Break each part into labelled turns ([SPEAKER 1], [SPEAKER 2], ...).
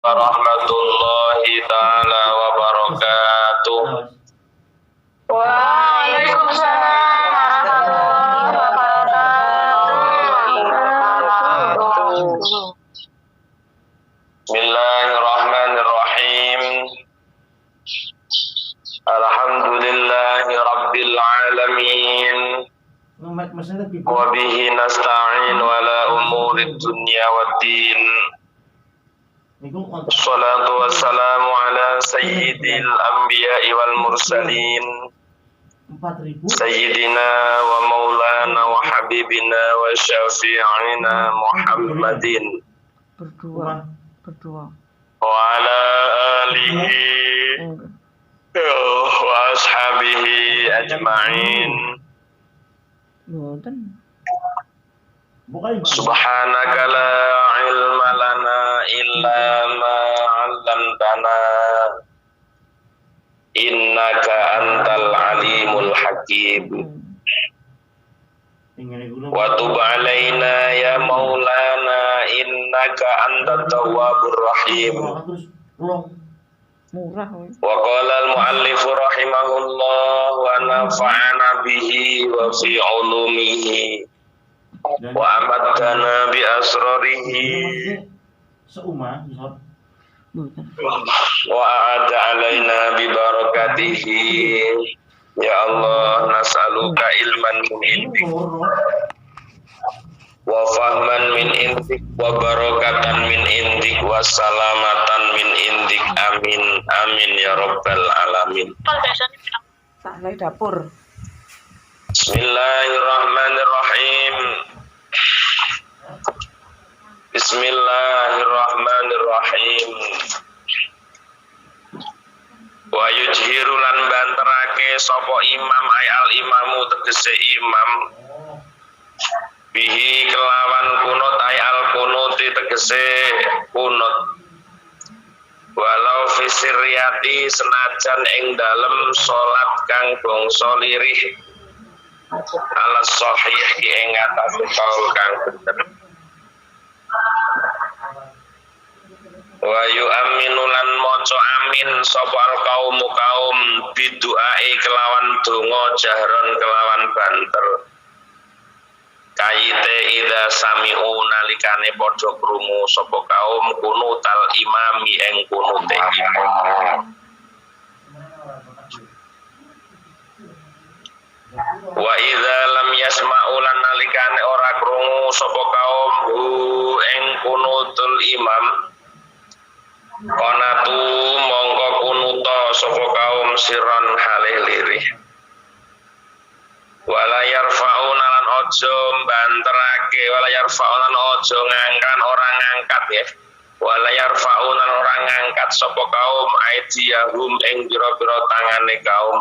[SPEAKER 1] Warahmatullahi ta'ala wabarakatuh.
[SPEAKER 2] Waalaikumsalam warahmatullahi wabarakatuh.
[SPEAKER 1] Bismillahirrahmanirrahim. Alhamdulillahi rabbil alamin. Wa bihi nasta'in ala umuri dunya waddin. Assalatu wassalamu ala sayyidil anbiya'i wal mursalin Sayyidina wa maulana wa habibina wa syafi'ina Muhammadin
[SPEAKER 2] Berdua.
[SPEAKER 1] wa ala alihi wa ashabihi ajma'in. Subhanaka la ilma lana illa ma 'allamtana innaka antal alimul hakim. Wa tub 'alaina ya maulana innaka antat tawwabur rahim. Wa qala al muallif rahimahullah wa nafa'ana bihi wa fi 'ulumihi wa amadana bi asrarihi wa a'ada alaina bi barakatihi. Ya Allah, nas'aluka ilman min indik wa fahman min indik wa barakatan min indik wa salamatan min indik. Amin amin ya rabbal alamin.
[SPEAKER 2] Salah dapur.
[SPEAKER 1] Bismillahirrahmanirrahim. Bismillahirrahmanirrahim. Wa yujhiru lan banterake sapa imam al imamu tegese imam bihi kelawan kunut al kunuti tegese kunut walau fisiriyati senajan ing dalem salat kang bangsa lirih ala sahih ki ing atase kaul kang bener. Wa yu'minu lan maca amin sapa kaum biduai kelawan donga jahron kelawan banter. Kayite idza sami'u nalikane padha krungu sapa kaum kunutal imami ing kunute imam. Wa idza lam yasma'u lan nalikane ora krungu sapa kaum hu ing kunutul imam qanatu mongko kunuta sapa kaum siron halih lirih. Wala yarfa'una lan aja banterake, wala yarfa'una lan aja ngangkat ora ngangkat ya. Wala yarfa'una ora ngangkat sapa kaum aidiyahum ing pira-pira tangane kaum.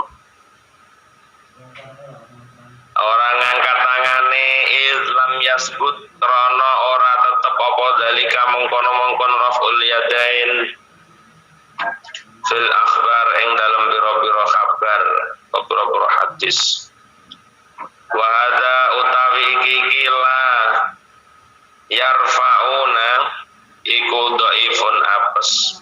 [SPEAKER 1] Orang ngangkat tangane Islam yasbut rono ora tetep apa dalika mengkono-mengkon raful yadain fil akhbar ing dalam biro-biro kabar biro-biro hadis. Wa hadza utawi iki la yarfauna iku dhaifun apes.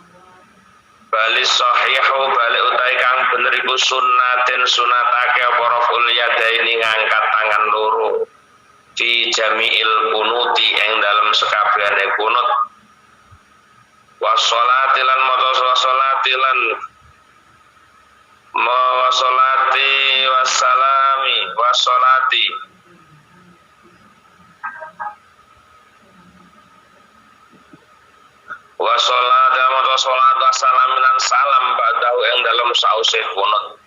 [SPEAKER 1] Bali sahihu bali utai kang bener iku sunnatin sunatake apa raful yadaini ngangkat tangan loro fi jami'il kunuti ing dalam sekabehane kunut wa sholati lan maca sholati lan wa sholati wassalami wa sholati wa sholat maca sholat wa salam lan salam ba'dahu ing dalam sause kunut.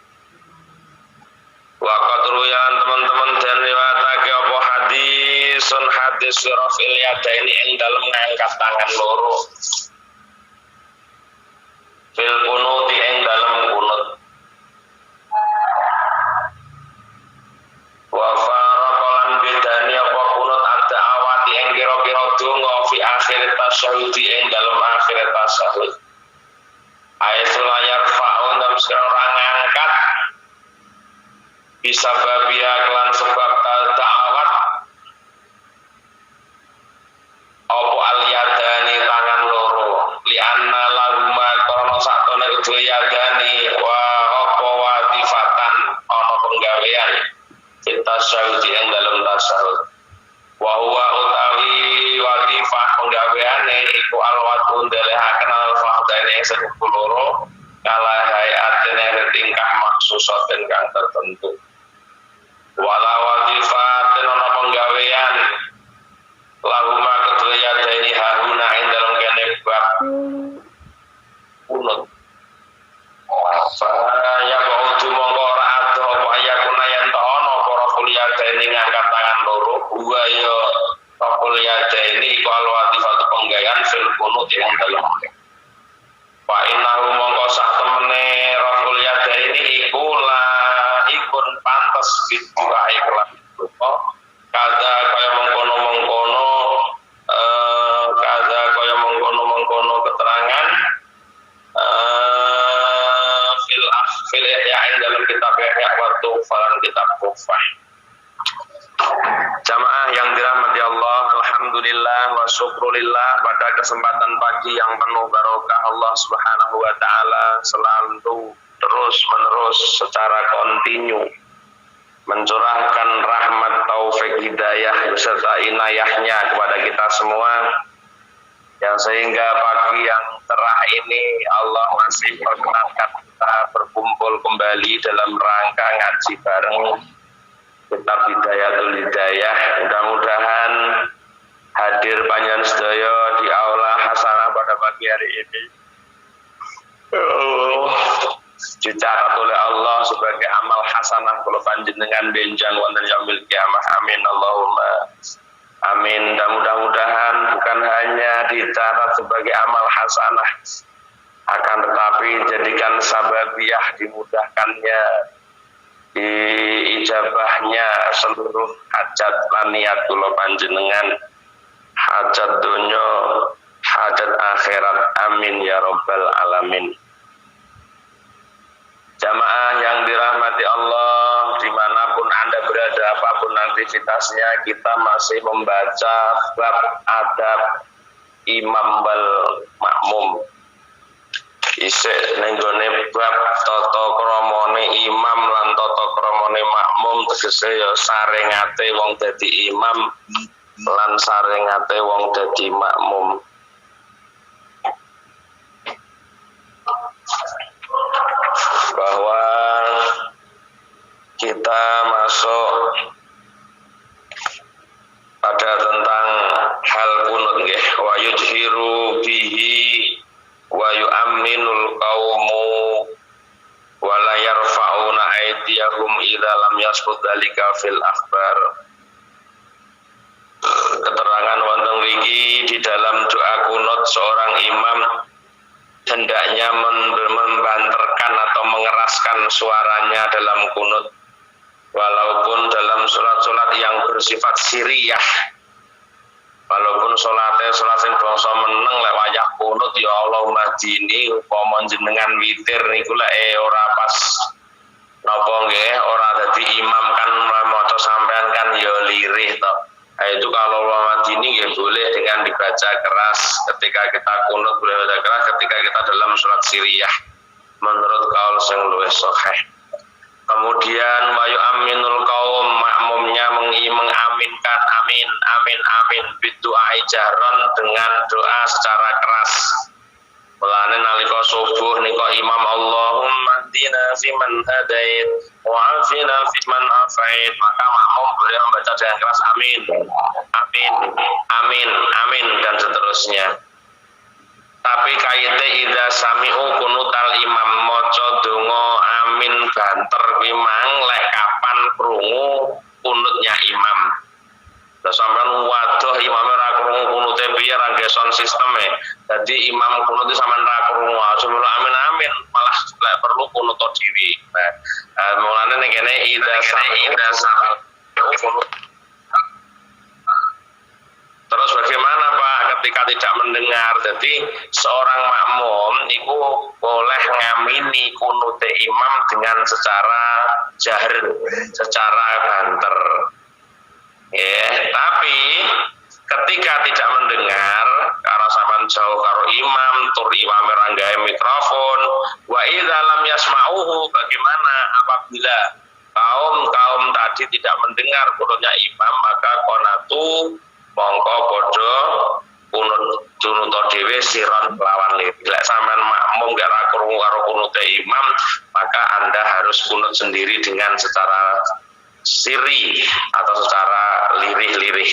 [SPEAKER 1] Wa qadruyan teman-teman dan riwayatake apa hadisun hadis rafil yadaini ing dalam ngangkat tangan loro fil kunuti ing dalam kunut. Wa faraqalan bedani apa kunut ada awati ing kira-kira donga fi akhir tasyahud ing dalam akhir tasyahud. Ayatul layar fa'un dalam sekarang ngangkat bisa babia kelan sebab ta'awat opo al yadani tangan loro lianna kedua yadani wa apa watifatan ana penggawean kita syahudi yang dalam tasawuf wa huwa utawi watifah penggaweane iku alwatu ndelehaken al-fahdane yang sepuluh kala hayatin yang tingkah maksusaten kang tertentu wala watifatin ana penggawean lahuma kedua yadani hahuna ing dalam kene bab kunut saya bautu mongko ora ado apa ayakuna yen ta ana para kuliah dene ngangkat tangan loro gua yo kuliah dene iku alwatifatu penggawean fil kunut yang dalam Pak innahu mongko sak temene raful yadaini iku la ikun pantes didoa ikhlas kada kaya mengkono-mengkono keterangan fil ihya dalam kitab ihya waktu falan kitab kufah. Jamaah yang dirahmati Allah, alhamdulillah wa syukurillah pada kesempatan pagi yang penuh barokah Allah Subhanahu wa taala selalu terus-menerus secara kontinu mencurahkan rahmat taufik hidayah beserta inayahnya kepada kita semua yang sehingga pagi yang cerah ini Allah masih perkenankan kita berkumpul kembali dalam rangka ngaji bareng kitab Hidayatul Hidayah. Mudah-mudahan hadir panjenengan sedaya di aula hasanah pada pagi hari ini dicatat oleh Allah sebagai amal hasanah kula panjenengan benjang wonten yaumil kiamah. Amin Allahumma amin. Dan mudah-mudahan bukan hanya dicatat sebagai amal hasanah, akan tetapi jadikan sababiyah dimudahkannya, diijabahnya seluruh hajat lan niat kula panjenengan, hajat dunya, hajat akhirat. Amin ya rabbal alamin. Jamaah yang dirahmati Allah, dimanapun Anda berada, apapun aktivitasnya, kita masih membaca bab adab imam wal makmum. Isik nenggone bab tata kramane imam lan tata kramane makmum, tegese ya saringate wong dadi imam lan saringate wong dadi makmum. Bahwa kita masuk pada tentang hal kunut nggih, wa yujhiru bihi wa yu'minul qaumu wa la yarfa'una aydiyahum idza lam yasbut dzalika fil akhbar. Keterangan wonten mriki di dalam doa kunut seorang imam hendaknya membanterkan atau mengeraskan suaranya dalam kunut, walaupun dalam sholat-sholat yang bersifat siriyah, walaupun sholatnya sholat sing bangsa meneng lek wayah kunut ya Allah madini upama jenengan witir niku lek ora pas napa nggih ora dadi imam kan maca sampean kan ya lirih to. Itu kalau Madini ya boleh dengan dibaca keras ketika kita kunut, boleh baca keras ketika kita dalam sholat siriyah menurut kaul sing luwih sahih. Kemudian wa yu'minul qaum, makmumnya mengaminkan amin amin amin bidu'a jahron dengan doa secara keras. Mulane nalika subuh nika imam Allahumma hdina fiman hadait wa afina fiman afait, maka makmum boleh membaca dengan keras amin amin amin amin dan seterusnya. Tapi kaite idza sami'u kunutal imam maca donga amin banter kuwi mang lek kapan krungu kunutnya imam. Lah sampean waduh imam ora krungu kunute piye ra ngge sound sisteme. Dadi imam kunut iki sampean ra krungu aja amin amin malah lek perlu kunut dhewe. Nah, mulane nek kene idza sami'u kunut. Terus bagaimana Pak ketika tidak mendengar? Jadi seorang makmum itu boleh ngamini kunute imam dengan secara jahar, secara banter. Ya, tapi ketika tidak mendengar karena sampean jauh karo imam tur imam ranggae mikrofon wa idza lam yasma'uhu bagaimana apabila kaum tadi tidak mendengar kunutnya imam maka konatu mongko padha kunut dhewe siron lawan lek sampean makmum gak krungu karo kunute imam maka Anda harus kunut sendiri dengan secara siri atau secara lirih-lirih.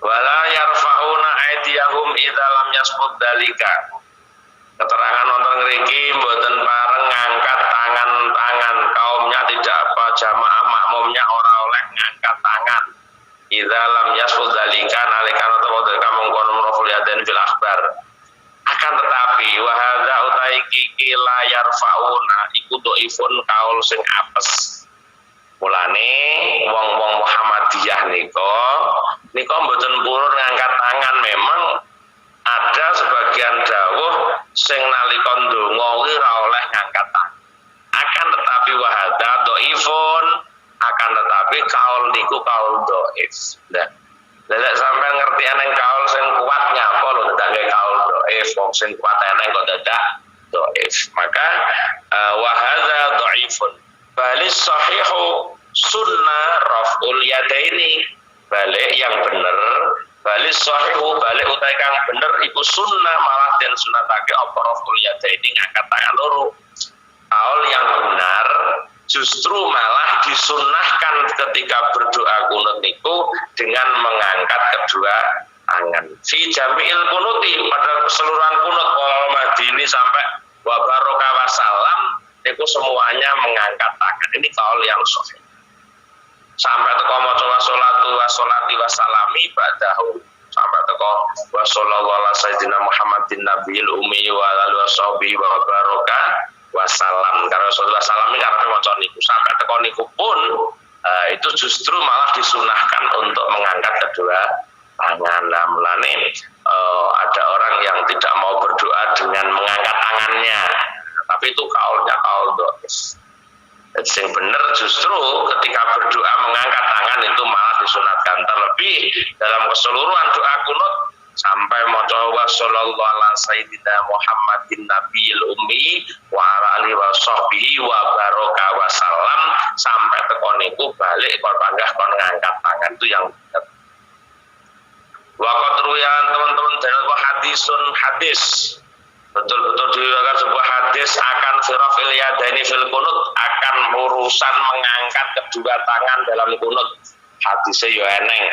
[SPEAKER 1] Wala yarfa'una aydiyahum idza lam yasbut dalika. Keterangan wonten ngriki mboten pareng ngangkat tangan kaumnya tidak apa jamaah makmumnya ora oleh ngangkat tangan. Idza lam yasbut dalika nalika dalika mongkon raful yaden fil akhbar. Akan tetapi wa hadza utai kiki la yarfa'una iku dhaifun kaul sing apes. Mulane wong-wong Muhammadiyah nika mboten purun ngangkat tangan. Memang ada sebagian dawuh sing nalika ndonga kuwi ora oleh ngangkat tangan. Akan tetapi wahada dhaifun, akan tetapi kaul niku kaul dhaif. Nah, lek sampean ngerti eneng kaul sing kuat nyapa lho dadak kaul dhaif, wong sing kuat eneng kok dadak dhaif. Maka wahada dhaifun. Balis sahihu sunnah raf'ul yadaini. Balik yang bener, balik sahihu, balik utai kang bener iku sunnah malah den sunatake apa raf'ul yadaini ngangkat tangan loro. Kaul yang benar justru malah disunnahkan ketika berdoa kunut niku dengan mengangkat kedua tangan. Fi jami'il kunuti pada keseluruhan kunut wal madini sampai wa barokah wasalam itu semuanya mengangkat tangan. Ini kaul yang sahih. Sampai teko maca wasolati wasalami ba'dahu. Sampai teko wasallallahu ala sayyidina Muhammadin nabiyil ummi wa alihi washabihi wa baraka wasalam. Karena Rasulullah salam ini karena maca niku. Sampai teko niku pun itu justru malah disunahkan untuk mengangkat kedua tangan. Nah, mulane ada orang yang tidak mau berdoa dengan mengangkat tangannya. Tapi itu kaulnya kaul dhaif. Yang benar justru ketika berdoa mengangkat tangan itu malah disunatkan. Terlebih dalam keseluruhan doa kunut sampai maca wa sallallahu ala sayyidina Muhammadin nabiyil ummi wa ala alihi washabihi wa baraka wasallam sampai tekon niku balik kon panggah kon ngangkat tangan itu yang benar. Wa qadruyan teman-teman dalil hadis betul-betul diriwayatkan sebuah hadis akan firafil yadaini fil kunut akan urusan mengangkat kedua tangan dalam kunut. Hadisnya yo eneng.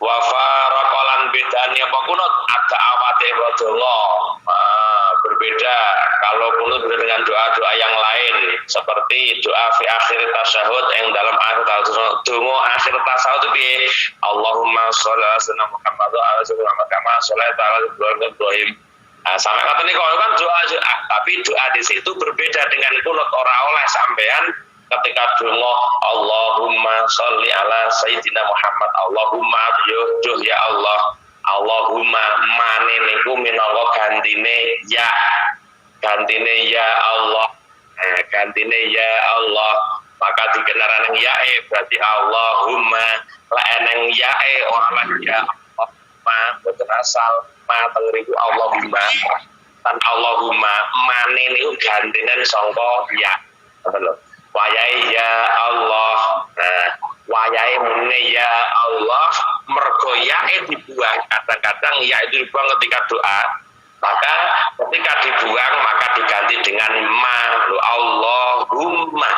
[SPEAKER 1] Wa faraqalan bedane apa kunut ada awate donga. Berbeda kalau kunut dengan doa-doa yang lain seperti doa fi akhir tasyahud yang dalam akhir tasyahud. Donga akhir tasyahud piye? Allahumma sholli ala sayyidina Muhammad wa ala sayyidina Muhammad kama sholaita ala Ibrahim. Sampai kata ini kalau kan doa, tapi doa di situ berbeda dengan kunut. Ora oleh sampean ketika donga Allahumma sholli ala sayyidina Muhammad Allahumma ya Allah Allahumma mane niku minangka gantine ya Allah gantine ya Allah maka dikenaran yang yae berarti Allahumma la eneng yae ora ya Allah ma boten asal ma tengriku Allahumma tan Allahumma mane niku gantine sangka ya ngono wayahe ya Allah. Nah, wayahe mune ya Allah mergo yae dibuang. Kadang-kadang ya itu dibuang ketika doa. Maka ketika dibuang maka diganti dengan ma. Allahumma.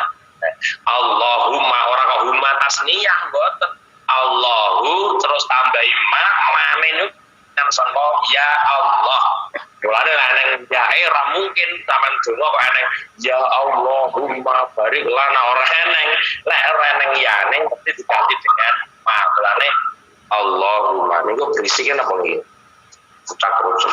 [SPEAKER 1] Allahumma ora kok huma tasniyah mboten. Allahu terus tambahi ma mane niku kan sangka ya Allah. Mulane nang jae ora mungkin sampean donga kok eneng ya Allahumma barik lana ora eneng lek ora eneng ya eneng mesti diganti dengan ma. Mulane Allahumma niku berisike napa nggih? Ucap terus.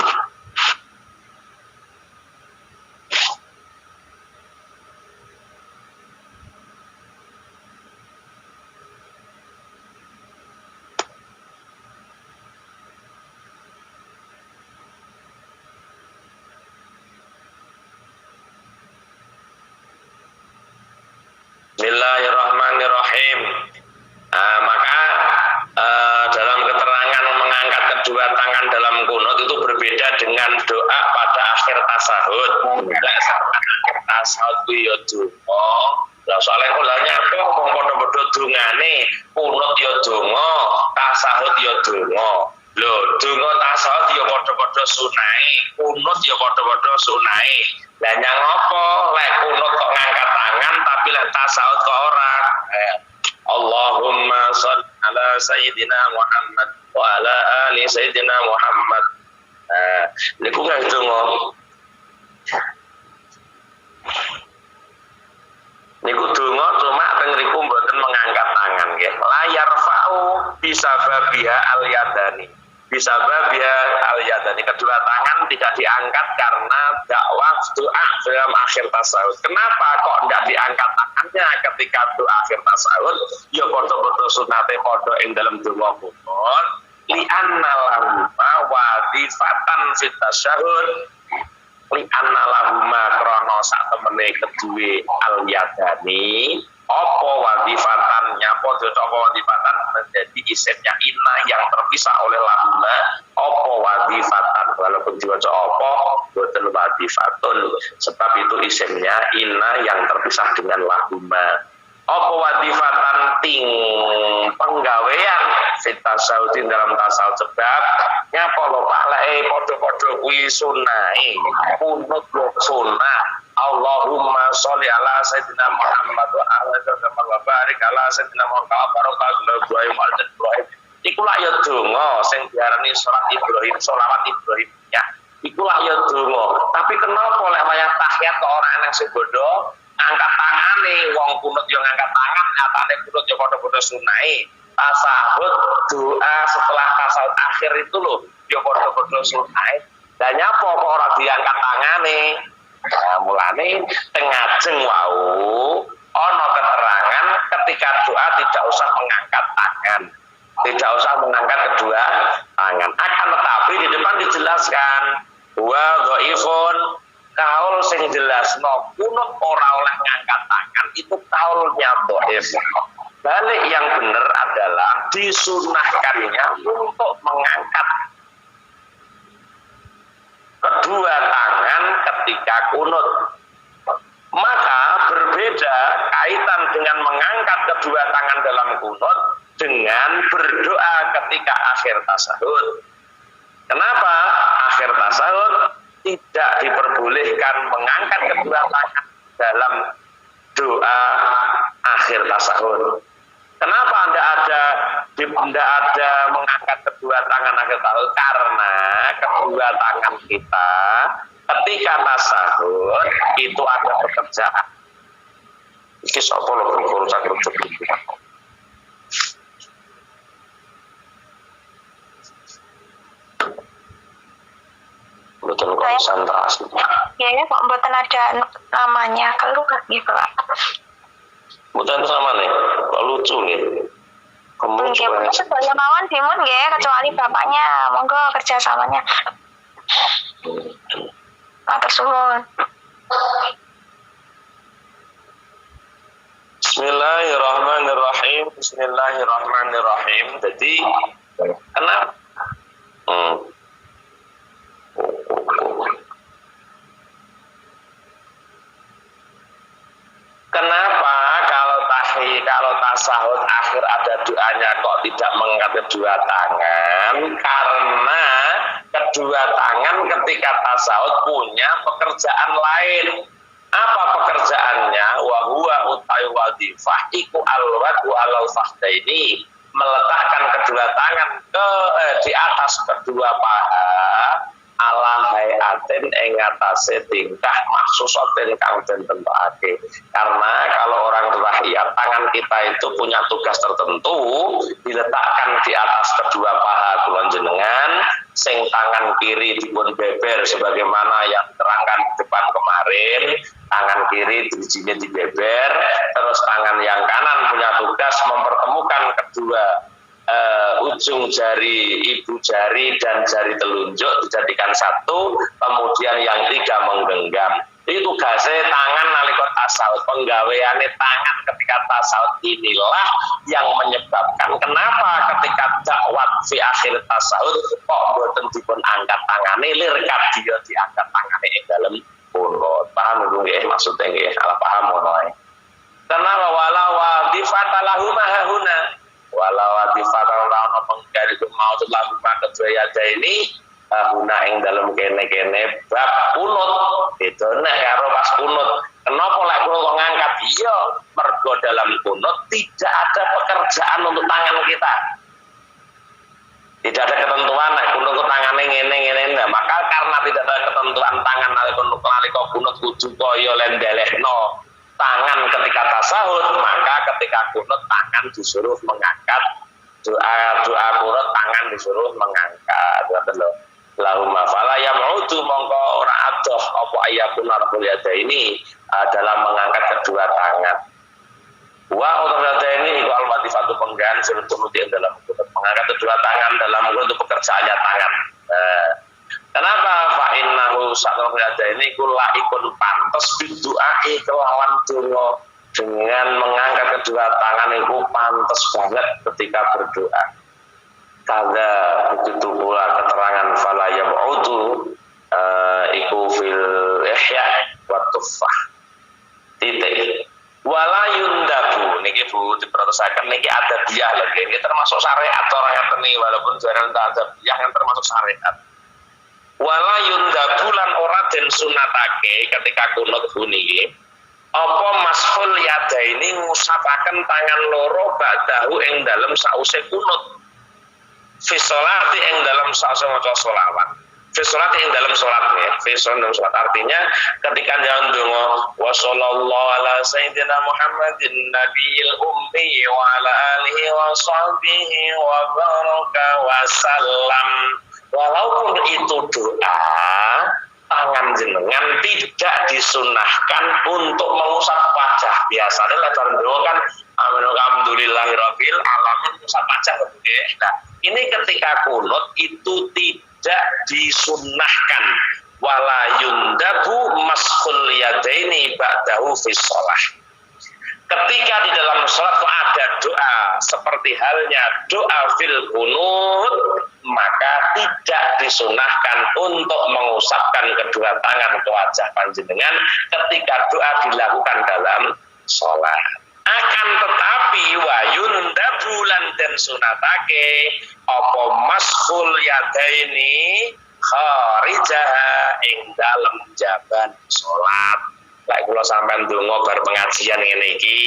[SPEAKER 1] Bismillahirrahmanirrahim. Maka dengan doa pada akhir tasahud. Nek akhir tasahud ku ya donga. Lah soalnya kula nyapa wong padha-padha dongane, kunut ya donga, tasahud ya donga. Lho, donga tasawuf ya padha-padha sunahe, kunut ya padha-padha sunahe. Lah nyang apa? Lek kunut kok ngangkat tangan tapi lek tasawuf kok ora. Allahumma shalli ala sayyidina Muhammad wa ala ali sayyidina Muhammad. Niku nggih donga. Niku donga cuma teng riku mboten mengangkat tangan nggih. Layar fa'u bisa babiha al-yadani. Bisa babiha al-yadani, kedua tangan tidak diangkat karena dakwah doa dalam akhir tasawuf. Kenapa kok tidak diangkat tangannya ketika doa akhir tasawuf? Ya padha-padha sunate padha ing dalam donga kunut. Li anna lahuma wadifatan fit tasyahud. Li anna lahuma krana sak temene kedue al-yadani. Apa wadifatannya, apa wadifatan menjadi isimnya inna yang terpisah oleh lahuma. Apa wadifatan, walaupun diwaca apa boten wadifatun, sebab itu isimnya inna yang terpisah dengan lahuma. Apa wadifatan ting penggawean fit tasawuf dalam tasawuf, sebab nyapa lho Pak lek padha-padha kuwi sunahe kunut sunnah. Allahumma sholli ala sayyidina Muhammad wa ala wa barik ala sayyidina Muhammad barokah Ibrahim al-Ibrahim. Iku lak ya donga sing diarani salat Ibrahim, selawat Ibrahim ya. Iku lak ya donga. Tapi kenapa lek wayah tahiyat kok ora ana sing bodho angkat tangane, wong kunut yo ngangkat tangan, nyatane kunut yo padha-padha sunahe. Tasahud doa setelah tasawuf akhir itu loh yo padha-padha sunahe. Lah nyapa kok ora diangkat tangane? Nah, mulane tengajeng wau ana keterangan ketika doa tidak usah mengangkat tangan, tidak usah mengangkat kedua tangan. Akan tetapi di depan dijelaskan wa dhaifun, kaul sing jelasno kunut ora oleh ngangkat tangan itu kaulnya dhaif. Balik yang benar adalah disunahkannya untuk mengangkat kedua tangan ketika kunut. Maka berbeda kaitan dengan mengangkat kedua tangan dalam kunut dengan berdoa ketika akhir tasahud. Kenapa akhir tasahud tidak diperbolehkan mengangkat kedua tangan dalam doa akhir tasahud? Kenapa tidak ada mengangkat kedua tangan akhir tasahud? Karena kedua tangan kita ketika tasahud itu ada pekerjaan. Iki sapa lho guru sak rujuk. Betul konsentrasi.
[SPEAKER 3] Ya, kok mboten ada namanya keluar gitu, Pak.
[SPEAKER 1] Mboten sama nih, kok lucu nih.
[SPEAKER 3] Nggih, sedaya mawon dimun nggih, kecuali bapaknya, monggo kerjasamanya. Matur suwun.
[SPEAKER 1] Bismillahirrahmanirrahim. Bismillahirrahmanirrahim. Jadi kenapa? Kenapa kalau tasahud akhir ada doanya kok tidak mengangkat kedua tangan? Karena kedua tangan ketika tasahud punya pekerjaan lain. Apa pekerjaannya? Wa huwa utai wadifah iku alwat wa alal fahdaini, meletakkan kedua tangan di atas kedua paha ala hayatin ing atase tingkah maksusatin kang den tentokake. Karena kalau orang tahiyat tangan kita itu punya tugas tertentu, diletakkan di atas kedua paha kula jenengan, sing tangan kiri dipun beber sebagaimana yang diterangkan di depan kemarin, tangan kiri dirijine dibeber, terus tangan yang kanan punya tugas mempertemukan kedua ujung jari ibu jari dan jari telunjuk dijadikan satu, kemudian yang tiga menggenggam. Itu tugasnya tangan nalika tasawuf. Penggaweane tangan ketika tasawuf inilah yang menyebabkan kenapa ketika dakwat fi akhir tasawuf kok boten dipun angkat tangane lirkat dia diangkat tangane ing dalem kunut. Paham nggih maksudnya nggih? Salah paham ngono ae. Kenapa wala wadifata lahu mahuna? Wala wadifata lahu penggali mau lahu kedua yada ini huna ing dalam kene-kene bab kunut itu nah karo pas kunut kenapa lek kula ngangkat iya mergo dalam kunut tidak ada pekerjaan untuk tangan kita, tidak ada ketentuan nek kunut tangane ngene nah, maka karena tidak ada ketentuan tangan nalika kunut kudu kaya lendelehno tangan ketika tasahud, maka ketika kunut tangan disuruh mengangkat, doa kunut tangan disuruh mengangkat. Lahumma fala yam'udu mongko ora adoh apa ayakun arbul yada ini adalah mengangkat kedua tangan. Wa utada ini iku al-watifatu penggan seluruh dalam kunut mengangkat kedua tangan dalam kunut pekerjaannya tangan. Kenapa fa innahu sa'al yada ini kula ikun pantes bidu'ai kelawan donga dengan mengangkat kedua tangan itu pantes banget ketika berdoa. Kada begitu pula keterangan fala yam'udu iku fil ihya wa tuffah titik wala yundabu niki Bu diprotosaken niki ada dia lagi ini termasuk syariat orang yang teni walaupun jarang ada dia yang termasuk syariat wala yundabu lan ora den sunatake ketika kunut buniki apa masful yada ini ngusapaken tangan loro ba'dahu ing dalem sause kunut fisolati yang dalam sa'asa maca sholawat fisolati yang dalam sholatnya fisol dalam sholat artinya ketika jangan dongo wa sallallahu ala sayyidina Muhammadin nabiyil ummi wa ala alihi wa sahbihi wa baraka wa sallam walaupun itu doa tangan jenengan tidak disunahkan untuk mengusap wajah biasanya lebar doa kan alhamdulillahirabbil alamin mengusap wajah nah ini ketika kunut itu tidak disunahkan wala yundabu mashul yadaini ba'dahu fi shalah. Ketika di dalam salat ada doa seperti halnya doa fil kunut maka tidak disunahkan untuk mengusapkan kedua tangan ke wajah panjenengan ketika doa dilakukan dalam salat. Akan tetapi wayun dabulan dan sunatake apa mashul yadaini kharijaha ing dalem jaban salat. Lek kula sampean ndonga bar pengajian ngene iki,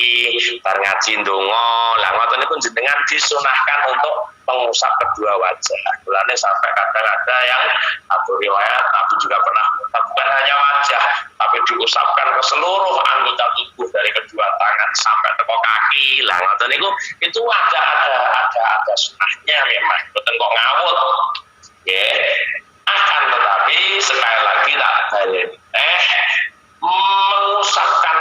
[SPEAKER 1] bar ngaji ndonga, lah ngoten niku jenengan disunahkan untuk mengusap kedua wajah. Mulane sampai kadang ada yang Abu riwayat tapi juga pernah bukan hanya wajah, tapi diusapkan ke seluruh anggota tubuh dari kedua tangan sampai ke kaki. Lah ngoten niku itu ada sunahnya memang, boten kok ngawut. Nggih. Akan tetapi sekali lagi tak balik. Mengusapkan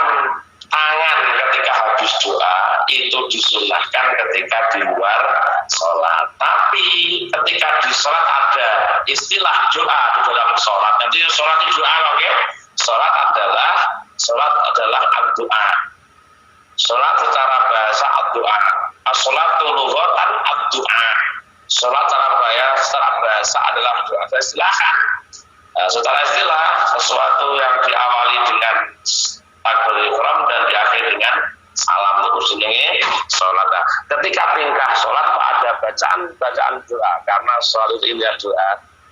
[SPEAKER 1] tangan ketika habis doa itu disunahkan ketika di luar sholat. Tapi ketika di sholat ada istilah doa di dalam sholat. Nanti sholat itu doa loh ya. Sholat adalah ad-doa. Sholat secara bahasa ad-doa. As-sholatu lughatan ad-doa. Sholat secara bahasa adalah doa. Silahkan. Secara istilah sesuatu yang diawali dengan takbiratul ihram dan diakhiri dengan salam itu jenenge salat. Ketika tingkah salat ada bacaan doa karena salat itu intinya doa,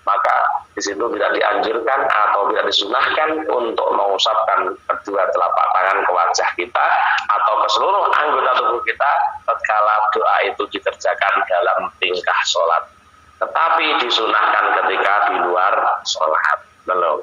[SPEAKER 1] maka di situ tidak dianjurkan atau tidak disunahkan untuk mengusapkan kedua telapak tangan ke wajah kita atau ke seluruh anggota tubuh kita tatkala doa itu dikerjakan dalam tingkah salat. Tetapi disunahkan ketika di luar sholat. Belum.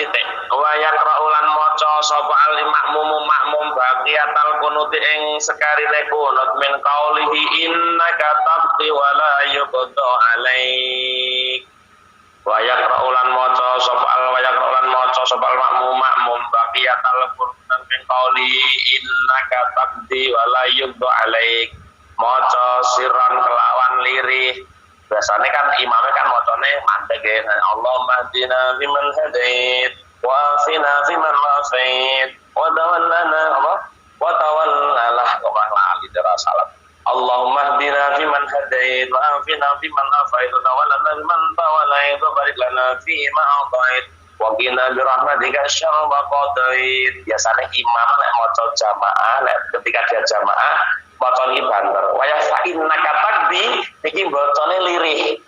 [SPEAKER 1] Titik. Wa yaqra'ulan maca sapa al makmum baqiyatal kunuti ing sekarile kunut min qaulihi innaka taqdi wa la yuqda alaik. Wa yaqra'ulan maca sapa al makmum baqiyatal kunut min qaulihi innaka taqdi wa la yuqda alaik. Maca sirran kelawan lirih Biasanya kan imamnya kan mocone mandek ya. Allahumma hdina fiman hadait wa afina fiman wafait wa tawallana Allah wa tawallalah lali salat. Allahumma hdina fiman hadait wa afina fiman afait wa tawallana fiman tawallait wa barik lana fi ma atait wa qina bi rahmatika syarra ma qadait. Biasanya imam nek maca jamaah, nek ketika dia jamaah maca iki banter. Waya fa innaka taqdi iki bacane lirih.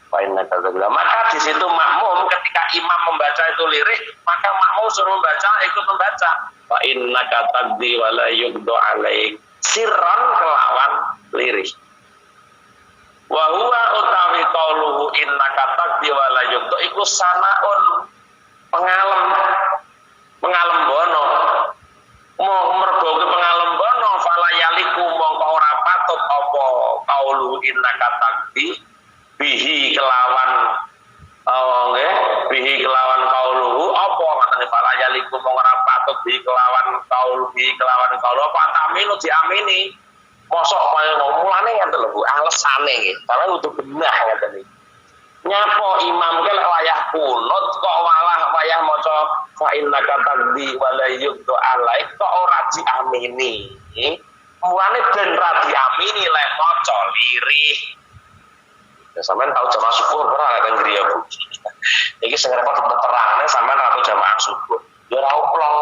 [SPEAKER 1] Fa innaka taqdi. Maka di situ makmum ketika imam membaca itu lirih, maka makmum suruh membaca ikut membaca. Fa innaka taqdi wa la yuqda alaik. Sirran kelawan lirih. Wa huwa utawi qauluhu innaka taqdi wa la yuqda iku sanaun pengalem bono. Mau mergo ke pengalem bono fala yaliku mongko ora patut apa qaulu innaka taqdi bihi kelawan nggih bihi kelawan qauluhu apa katane fala yaliku mongko ora patut bihi kelawan qaulu apa taminu diamini mosok kaya mulane ngoten lho Bu alesane nggih sampeyan kudu benah ngoten iki nyapo imam ke lek wayah kunut kok malah wayah maca fa innaka taqdi wa la yuqda alaik kok ora diamini mulane ben ra diamini lek maca lirih ya sampean tau jamaah subuh ora lek ngriya Bu iki sing repot terangane sampean ra tau jamaah subuh ya ora oplong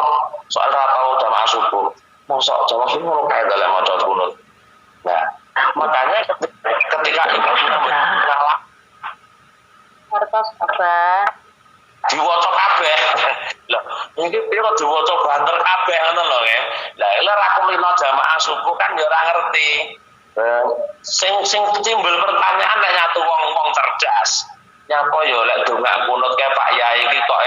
[SPEAKER 1] soal ra tau jamaah subuh mosok jamaah subuh ngono kae lek maca kunut nah makanya ketika imam ngalah
[SPEAKER 3] Hartos apa?
[SPEAKER 1] Diwaca kabeh. Lho, iki piye kok diwaca banter kabeh ngono lho nggih. Lah lha ra kulino jamaah subuh kan ya ora ngerti. Sing timbul pertanyaan nek nyatu wong cerdas. Nyapa ya lek dongak kunut kae Pak Yai iki kok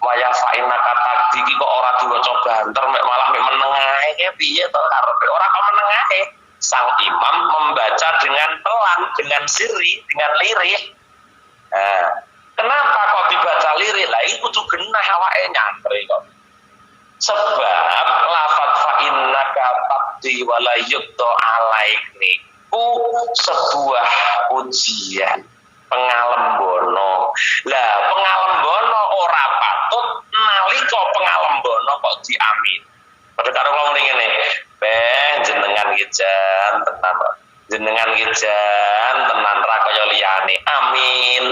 [SPEAKER 1] wayah faina kata iki kok ora diwaca banter mek malah mek meneng ae piye to karepe ora kok meneng ae. Sang imam membaca dengan pelan, dengan sirri, dengan lirih. Nah, kenapa kok dibaca lirik? Lah iki kudu genah awake nyantri kok. Sebab lafaz fa innaka taqdi wa la yuqda alaik niku sebuah ujian pengalembono. Lah pengalembono ora patut nalika pengalembono kok diamin. Padha karo wong ngene, jenengan iki jan tenan jenengan gijan tenan ra kaya liyane amin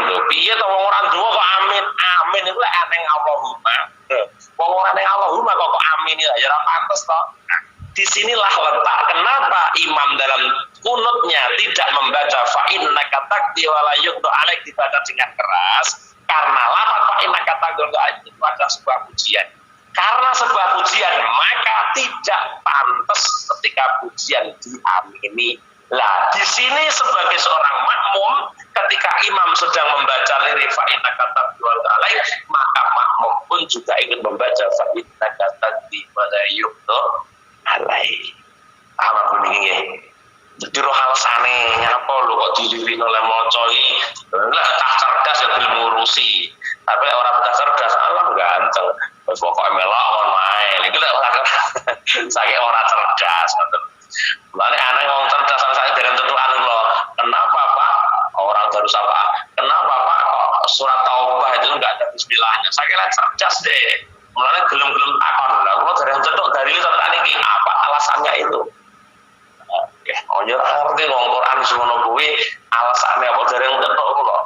[SPEAKER 1] lho piye to wong ora duwe kok amin iku lek aneng Allahumma wong ora aneng Allahumma kok amin ya ora pantes to disinilah letak kenapa imam dalam kunutnya tidak membaca fa innaka taqdi wa la yuqda alaik dibaca dengan keras karena lafaz fa innaka taqdi itu adalah sebuah pujian. Karena sebuah pujian maka tidak pantas ketika pujian diamini. Lah di sini sebagai seorang makmum ketika imam sedang membaca lirik fa innaka taqdi wa alaik maka makmum pun juga ingin membaca fa innaka taqdi wa la yuqda alaik. Paham apa niki? Jadi roh alasane nyapa lho kok dilirino oleh maca iki. Lah tak cerdas ya gelem ngurusi. Tapi orang tak cerdas Allah ganteng. Wis pokoke melok ngono ae. Iki lek ora saking ora cerdas ngoten. Mulane aneh wong cerdas saya dereng tentuan lho. Kenapa Pak? Orang baru sapa. Kenapa Pak kok surat taubah itu enggak ada bismillahnya? Saking cerdas deh. Mulane gelem-gelem takon. Lah kula dereng cetuk dari sampeyan niki apa alasannya itu? Ya, onyo ngerti wong Quran semono kuwi alasane apa dereng cetuk kula.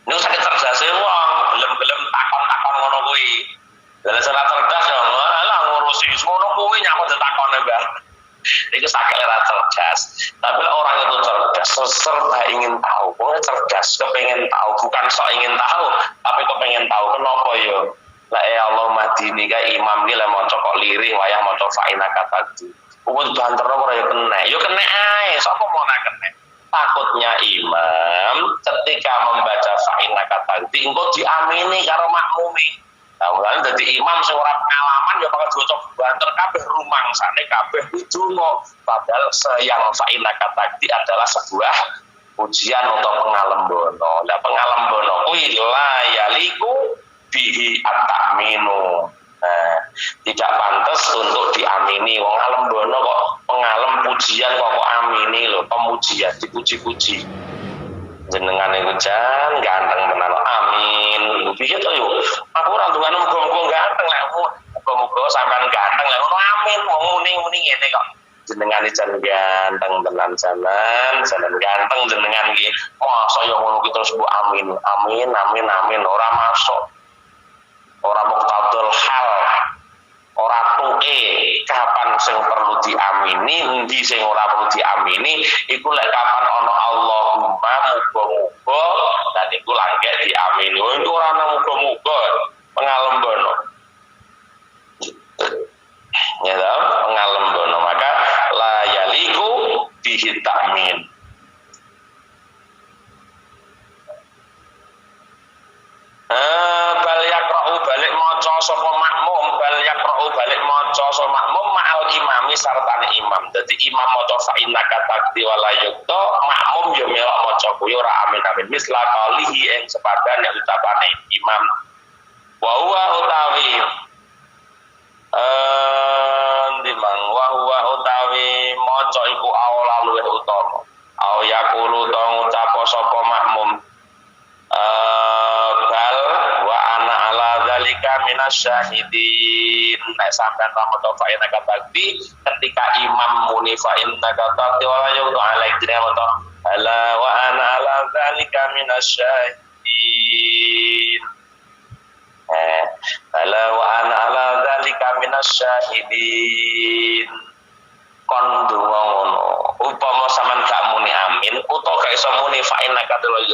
[SPEAKER 1] Nek sakit cerdas wong gelem-gelem takon-takon ngono kuwi. Lah ora cerdas ya malah ngurusi semono kuwi nyamuk ditakone, Mbah. Iku sakit ora cerdas. Tapi orang itu cerdas, serba ingin tahu. Pokoknya cerdas, kepengen tahu, bukan sok ingin tahu, tapi kepengen tahu kenapa ya. Lah ya Allah madini kae imam ki lek maca kok lirih wayah maca fa innaka taqdi. Wong banter ora ya kena. Ya kena ae, sapa mau nak kena. Takutnya imam ketika membaca fa innaka taqdi engko diamini karo makmumi. Nah, mulane dadi imam sing ora pengalaman ya bakal diwaca banter kabeh rumangsane kabeh donga. Padahal sayang fa innaka taqdi adalah sebuah ujian untuk pengalembono. Lah pengalembono kuwi la yaliku bihi at-ta'minu. Nah, tidak pantas untuk diamini. Wong alembono kok pengalem pujian kok amini lho. pemujian, dipuji-puji. Jenengan iku jan ganteng tenan. Amin. Piye to yo? Aku ora ndongane muga-muga ganteng lek muga-muga sampean ganteng lek ngono amin. Wong muni ngene kok. Jenengan jan ganteng tenan jalan ganteng jenengan nggih. Masa yo ngono ki terus mbok amin. Amin ora masuk. Ora muqtadul hal. Ora tuke kapan sing perlu diamini, endi sing ora perlu diamini, iku lek kapan ana Allahumma muga-muga dan iku langkah diamini. Iku ora ana muga-muga pengalembono. Ya toh, pengalembono maka la yaliku bihi ta'min. Bal yaqra'u balik maca sapa makmum, bal yaqra'u balik maca sapa makmum ma'al imami sartane imam. Dadi imam maca fa innaka taqdi wa la yuqta, makmum yo melok maca kuwi ora amin misla qalihi ing sepadane ucapane imam. Wa huwa utawi ndimang wa huwa utawi maca iku aula luwih utama. Au yaqulu ta ngucap sapa makmum bal wa ana ala dzalika minasyahidin. Nek sampean maca fa innaka taqdi ketika imam muni fa innaka taqdi wa yuqtu alaik dene maca ala wa ana ala dzalika minasyahidin. Ala wa ana ala dzalika minasyahidin. Kon donga ngono upama sampean gak muni amin utawa gak iso muni fa innaka taqdi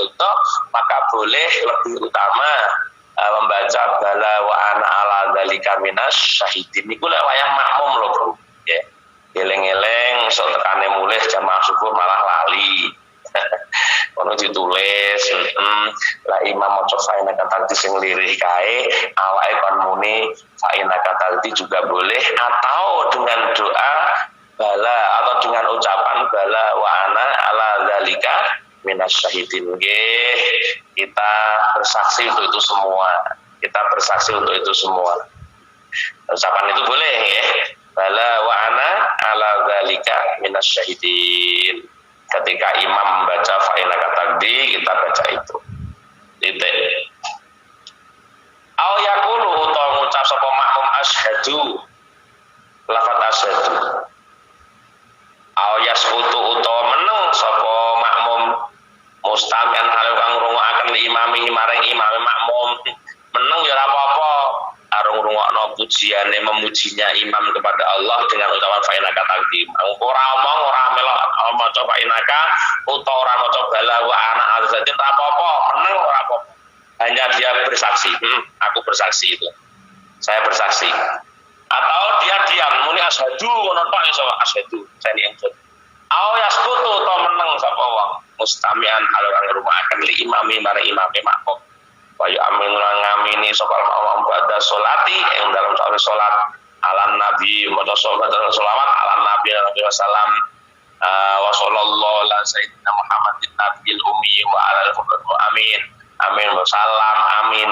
[SPEAKER 1] maka boleh lebih utama membaca bala wa ana ala dzalika minasyahidin. Niku lek wayah makmum lho bro nggih. Geleng-geleng sok tekane mulih jamaah subuh malah lali. Ono ditulis la imam maca fa innaka taqdi sing lirih kae awake kon muni fa innaka taqdi juga boleh atau dengan doa bala atau dengan ucapan bala wa ana ala dzalika minasyahidin. Nggih, kita bersaksi untuk itu semua. Ucapan itu boleh ya. Bala wa ana ala dzalika minasyahidin. Ketika imam membaca fa innaka taqdi, kita baca itu. Titik. Au yaqulu utawa ngucap sapa makmum asyhadu. Lafaz asyhadu. Au yasqutu utawa meneng sapa makmum mustami'an hale kang ngrungokaken li imami maring imam makmum meneng ya ora apa-apa arung ngrungokno pujiane memujinya imam kepada Allah dengan ucapan fa innaka taqdi. Ora omong ora melok maca fa innaka utawa ora maca bala wa ana azzatin ora apa-apa meneng ora apa-apa. Hanya dia bersaksi. Aku bersaksi itu. Saya bersaksi. Atau dia diam muni asyhadu ngono tok iso asyhadu sani engkut au yaskutu to meneng sapa wong mustamian alur ngrumahaken li imami mare imame makmum wa yu amin ngamini sapa makmum pada salati ing dalam salat alan nabi maca sholawat alan nabi wasallam wa sallallahu ala sayyidina Muhammadin nabiyil ummi wa ala alihi amin. Amin salam amin.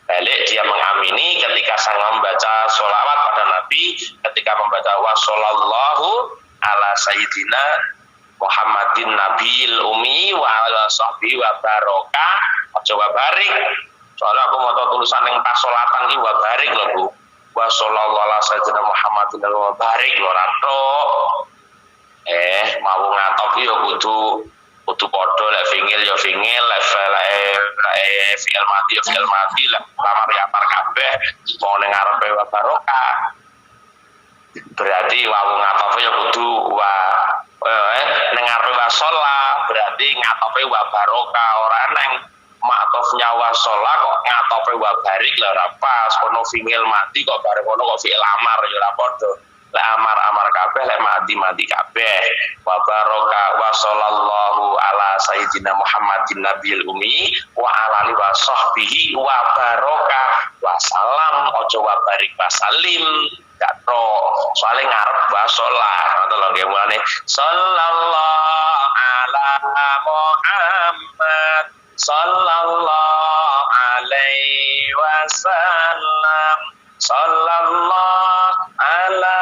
[SPEAKER 1] Balik dia mengamini ketika sang membaca sholawat pada Nabi, ketika membaca wa sallallahu ala sayyidina Muhammadin nabiyil ummi wa ala sahbihi wa baraka. Aja wa barik. Soalnya aku mau tulisan yang pas sholatan iki wa barik lho Bu. Wa sallallahu ala sayyidina Muhammadin wa barik lho rato. Mau ngatok yo kudu padha lek fingil ya fingil lek fi'il mati ya fi'il mati lek lamar ya par kabeh mau ning ngarepe wa barokah berarti wau ngatope ya kudu wa ning ngarepe wa sholat berarti ngatope wa barokah ora neng maktofnya wa sholat kok ngatope wa barik lho ora pas ono fingil mati kok bareng ono kok fi'il amar ya ora padha. Lek amar kabeh lek mati kabeh wa baraka wa sallallahu ala sayyidina Muhammadin nabiyil ummi wa ala alihi wa sahbihi wa baraka wa salam ojo wa barik wa salim gatro soalnya ngarep wa sholat ngoten lho nggih mulane sallallahu ala Muhammad sallallahu alaihi wasallam sallallahu ala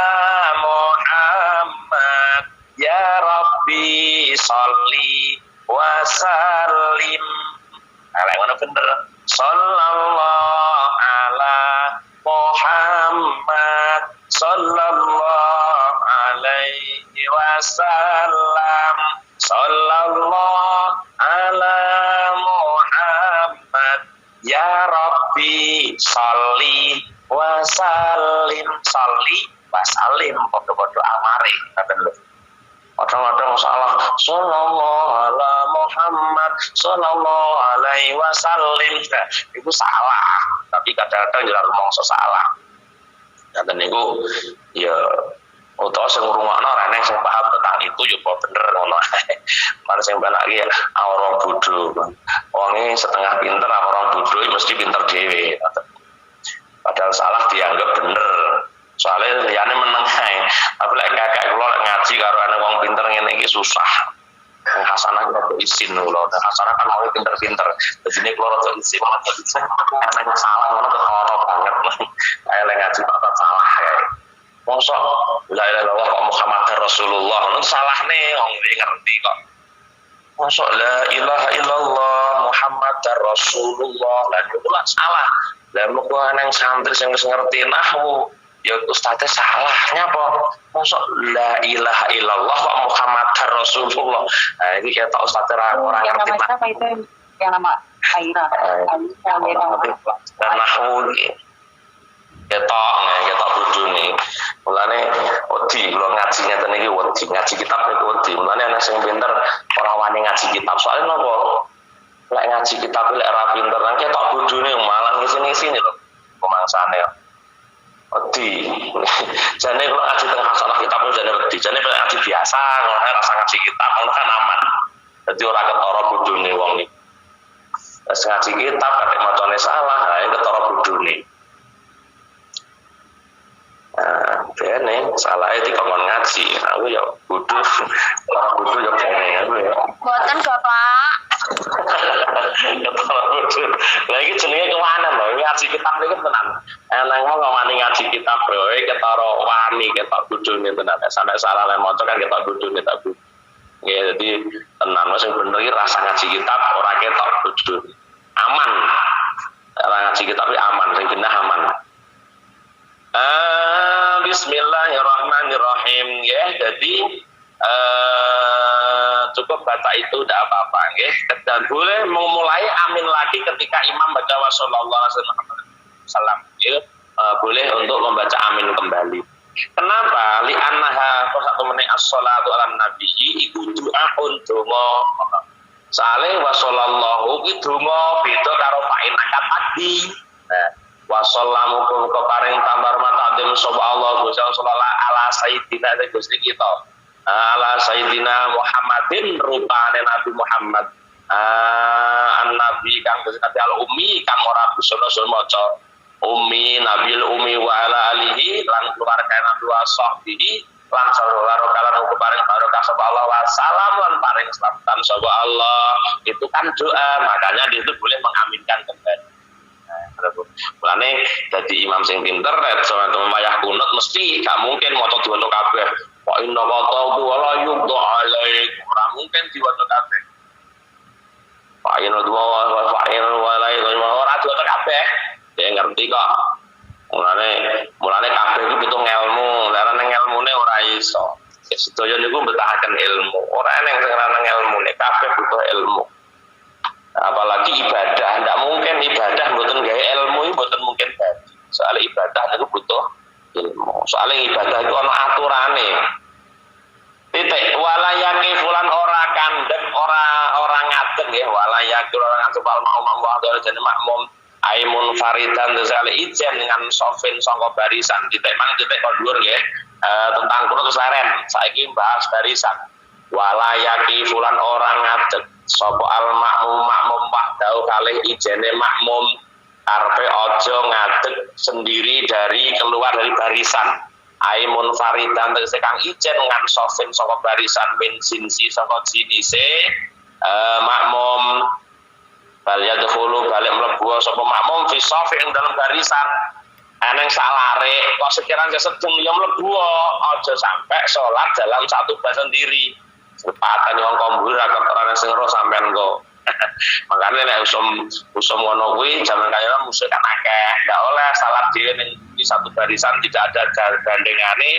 [SPEAKER 1] Muhammad ya Rabb Rabbi sholli wa sallim. Lek ngono bener. Sallallahu ala Muhammad sallallahu alaihi wasallam. Sallallahu ala Muhammad ya Rabbi sholli wa sallim. Sholli wa sallim padha-padha amare ngoten lho. Kadang-kadang salah sallallahu ala Muhammad sallallahu alaihi wasallim. Itu salah, tapi kadang-kadang jelas mongso salah. Dan niku ya utawa sing ngrungokno ora nek sing paham tentang itu ya bener ngono. Mare sing benak iki orang bodho. Wonge setengah pinter orang bodho mesti pinter dhewe. Padahal salah dianggap bener. Soalnya liyane meneng ae. Tapi lek kakek kula lek ngaji karo anak wong pinter ngene iki susah. Hasanah kula kok isin kula. Hasanah kan wong pinter-pinter. Dadi kula rada isin ana salah ngono ketara banget. Kayak lek ngaji kok salah kae. Mosok la ilaha illallah Muhammad Rasulullah ngono salahne wong ngerti kok. Mosok la ilaha illallah Muhammad Rasulullah lan iku salah. Lah moko nang santri sing wis ngerti nahwu ya ustaznya salahnya apa? Masuk la ilaha illallah wa Muhammad Rasulullah. Nah, ini kita ustaznya orang ngerti
[SPEAKER 3] apa itu yang nama Aira.
[SPEAKER 1] Dan nahwu ketok bodone. Mulane wedi kula ngajinya ten iki wedi ngaji kitab niku wedi. Mulane ana sing pinter ora wani ngaji kitab. Soalnya napa? Lek ngaji kitab lek ora pinter nang ketok bodone malah ngisi-ngisine lho pemangsane. Wedi, jane kalau ngaji tengah masalah kitab pun jane wedi, jane ngaji biasa, ngono rasa ngaji kitab, ngono kan aman. Jadi orang ketara bodone wong iki. Wis ngaji kitab kadek macane salah, ae ketara bodone. Bene salahe dikongkon ngaji, aku ya bodoh, ora bodoh ya bene aku ya.
[SPEAKER 3] Mboten Bapak.
[SPEAKER 1] Lah iki jenenge kewanan lho, ngaji kitab niku tenan. Nang wong wani ngaji kitab bro, ketara wani ketok bodone tenan. Sampai salah le maca kan ketok bodone tak bu. Ya jadi tenan wis bener iki rasa ngaji kitab ora ketok bodone. Aman. Ora ngaji kitab iki aman, sing genah aman. Bismillahirrahmanirrahim ya. Jadi cukup baca itu tidak apa-apa nggih. Dan boleh memulai amin lagi ketika imam baca wasallallahu alaihi wasallam. Boleh untuk membaca amin kembali. Kenapa? Li annaha satu menit as-shalatu ala nabi iku doaun donga. Saleh wasallallahu iki donga beda karo fa'inakat tadi. Wasallamu muga paring tambar matadim sapa Allah Gusti Allah ala sayyidina Gusti kita. Ala sayyidina Muhammadin rupane Nabi Muhammad. An-nabi kang Gusti al ummi kang ora bisa maca. Ummi nabil ummi wa ala alihi lan keluarga Nabi wa sahbihi lan saudara kalian paring barokah sapa Allah wa salam lan paring selamatan sapa Allah. Itu kan doa, makanya dia itu boleh mengaminkan kembali. Mulane dadi imam sing pinter sama wayah kunut mesti gak mungkin maca diwaca kabeh. Wa inna qatahu wala yudha alaik. Ora mungkin diwaca kabeh. Wa inna wala yudha ora diwaca kabeh. Dia ngerti kok. Mulane kabeh iki butuh ilmu. Lara nang ilmune ora iso. Sedaya niku mbetahaken ilmu. Ora nang nang ilmune kabeh butuh ilmu. Apalagi ibadah, tidak mungkin ibadah mboten gawe ilmu, mboten mungkin dadi. Soalnya ibadah itu butuh ilmu. Soalnya ibadah itu ana aturane. Titik walayaki fulan ora kandhek ora ngadeg nggih, walayaki ora ngadeg makmum wa jane makmum aimun faridan sekali ijen dengan sofin sangka barisan. Titik mang titik kondur nggih. Tentang kurang leren. Saiki bahas barisan. Walayaki fulan orang ngadeg sapa al makmum wahdahu kalih ijene makmum karpe ojo ngadeg sendiri dari keluar dari barisan. Aimun faridan tegese kang ijen ngan sofin saka barisan min sinsi saka jinise makmum bal yadkhulu balik mlebu sapa makmum fi safi ing dalam barisan. Eneng salare kok sekiranya sedeng ya mlebu aja sampai salat dalam satu barisan sendiri. Sepatan wong kombur ra kotoran sing ro sampean kok. Makanya nek usum ngono kuwi jaman kaya musuh kan akeh. Enggak oleh salat dhewe ning satu barisan tidak ada gandengane.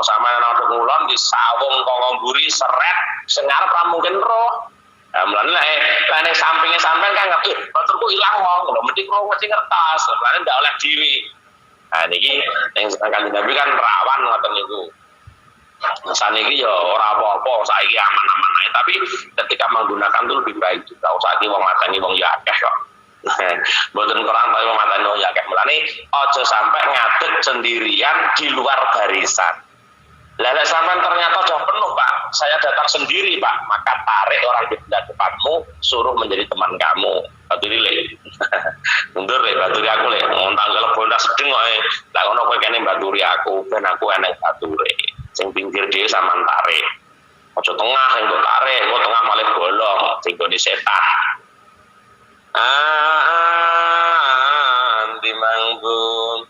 [SPEAKER 1] Sama nang ngulon di sawung kok ngomburi seret sing ngarep ra mungkin roh. Mulane lek sampinge sampean kan ngerti, baturku ilang wong, lho mesti kro mesti ngertos. Mulane ndak oleh diri. Nah niki yang Kanjeng Nabi kan rawan ngoten niku. Saniki ya ora apa-apa, saiki aman-aman ae, tapi ketika menggunakan itu lebih baik juga. Saiki wong mateni wong ya akeh kok. Mboten kurang tapi wong mateni wong ya akeh. Mulane aja sampai ngadeg sendirian di luar barisan. Lelek sampean ternyata sudah penuh Pak, saya datang sendiri Pak, maka tarik orang di depanmu, suruh menjadi teman kamu. Baturi le, mundur le, baturi aku le, ngontang kalau bonda sedeng kok, lah ono kowe kene baturi aku, ben aku eneng baturi, sing pinggir dia sama tarik, ojo tengah sing mbok tarik, engko tengah malah bolong, sing gone setan. Di manggung.